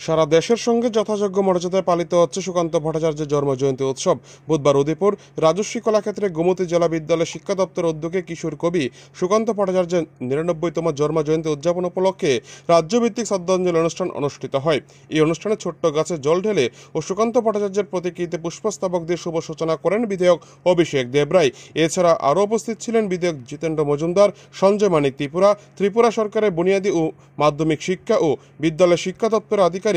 সারা দেশের সঙ্গে যথাযোগ্য মর্যাদায় পালিত হচ্ছে সুকান্ত ভট্টাচার্যের জন্মজয়ন্তী উৎসব। বুধবার উদয়পুর রাজস্বী কলাক্ষেত্রে গোমতী জেলা বিদ্যালয় শিক্ষা দপ্তরের উদ্যোগে কিশোর কবি সুকান্ত ভট্টাচার্যের 99তম জন্মজয়ন্তী উদযাপন উপলক্ষে রাজ্যভিত্তিক শ্রদ্ধাঞ্জলি অনুষ্ঠান অনুষ্ঠিত হয়। এই অনুষ্ঠানে ছোট্ট গাছে জল ঢেলে ও সুকান্ত ভট্টাচার্যের প্রতিকৃতিতে পুষ্পস্তবক দিয়ে শুভ সূচনা করেন বিধায়ক অভিষেক দেবরায়। এছাড়া আরও উপস্থিত ছিলেন বিধায়ক জিতেন্দ্র মজুমদার, সঞ্জয় মানিক ত্রিপুরা সরকারের বুনিয়াদী ও মাধ্যমিক শিক্ষা ও বিদ্যালয় শিক্ষা দপ্তরের আধিকারিক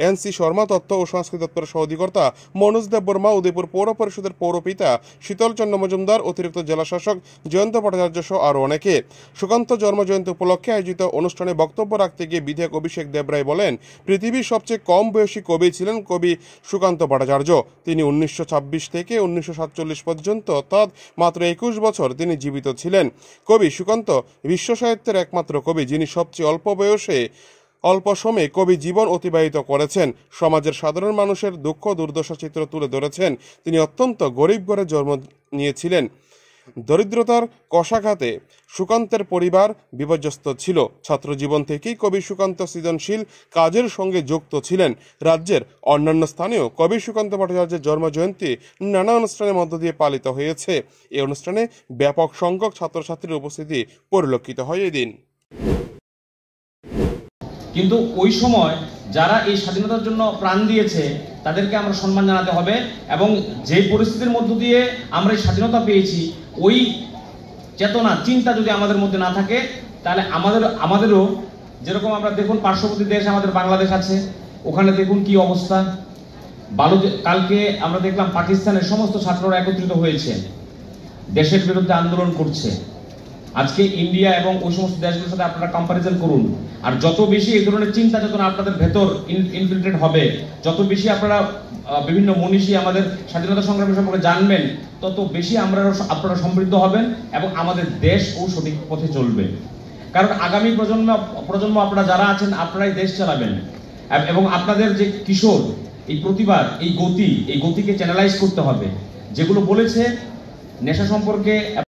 এনসি শর্মা, তথ্য ও সংস্কৃতি দপ্তরের সহ-অধিকর্তা মনোজ দেববর্মা, উদয়পুর পৌর পরিষদের পৌরপিতা শীতল চন্দ্র মজুমদার, অতিরিক্ত জেলা শাসক জয়ন্ত ভট্টাচার্য সহ আরও অনেকে। সুকান্ত জন্মজয়ন্তী উপলক্ষে আয়োজিত অনুষ্ঠানে বক্তব্য রাখতে গিয়ে বিধায়ক অভিষেক দেবরায় বলেন, পৃথিবীর সবচেয়ে কম বয়সী কবি ছিলেন কবি সুকান্ত ভট্টাচার্য। তিনি 1926 থেকে 1947 পর্যন্ত, অর্থাৎ মাত্র 21 বছর তিনি জীবিত ছিলেন। কবি সুকান্ত বিশ্ব সাহিত্যের একমাত্র কবি যিনি সবচেয়ে অল্প সময়ে কবি জীবন অতিবাহিত করেছেন। সমাজের সাধারণ মানুষের দুঃখ দুর্দশা চিত্র তুলে ধরেছেন। তিনি অত্যন্ত গরিব ঘরে জন্ম নিয়েছিলেন। দরিদ্রতার কষাঘাতে সুকান্তের পরিবার বিপর্যস্ত ছিল। ছাত্র জীবন থেকেই কবি সুকান্ত সৃজনশীল কাজের সঙ্গে যুক্ত ছিলেন। রাজ্যের অন্যান্য স্থানেও কবি সুকান্ত ভট্টাচার্যের জন্মজয়ন্তী নানা অনুষ্ঠানের মধ্য দিয়ে পালিত হয়েছে। এই অনুষ্ঠানে ব্যাপক সংখ্যক ছাত্রছাত্রীর উপস্থিতি পরিলক্ষিত হয় এদিন। কিন্তু ওই সময় যারা এই স্বাধীনতার জন্য প্রাণ দিয়েছে তাদেরকে আমরা সম্মান জানাতে হবে, এবং যে পরিস্থিতির মধ্য দিয়ে আমরা এই স্বাধীনতা পেয়েছি ওই চেতনা চিন্তা যদি আমাদের মধ্যে না থাকে তাহলে আমাদেরও যেরকম আমরা দেখুন পার্শ্ববর্তী দেশ আমাদের বাংলাদেশ আছে, ওখানে দেখুন কি অবস্থা। কালকে আমরা দেখলাম পাকিস্তানের সমস্ত ছাত্ররা একত্রিত হয়েছে, দেশের বিরুদ্ধে আন্দোলন করছে। আজকে ইন্ডিয়া এবং ওই সমস্ত দেশগুলোর সাথে আপনারা কম্পারিজন করুন, আর যত বেশি এই ধরনের চিন্তা চেতনা আপনাদের ভেতর ইনফিল্ট্রেট হবে, যত বেশি আপনারা বিভিন্ন মনীষী আমাদের স্বাধীনতা সংগ্রামের সম্পর্কে জানবেন, তত বেশি আপনারা সমৃদ্ধ হবেন এবং আমাদের দেশও সঠিক পথে চলবে। কারণ আগামী প্রজন্ম আপনারা যারা আছেন আপনারাই দেশ চালাবেন, এবং আপনাদের যে কিশোর এই প্রতিবাদ এই গতিকে চ্যানেলাইজ করতে হবে। যেগুলো বলেছে নেশা সম্পর্কে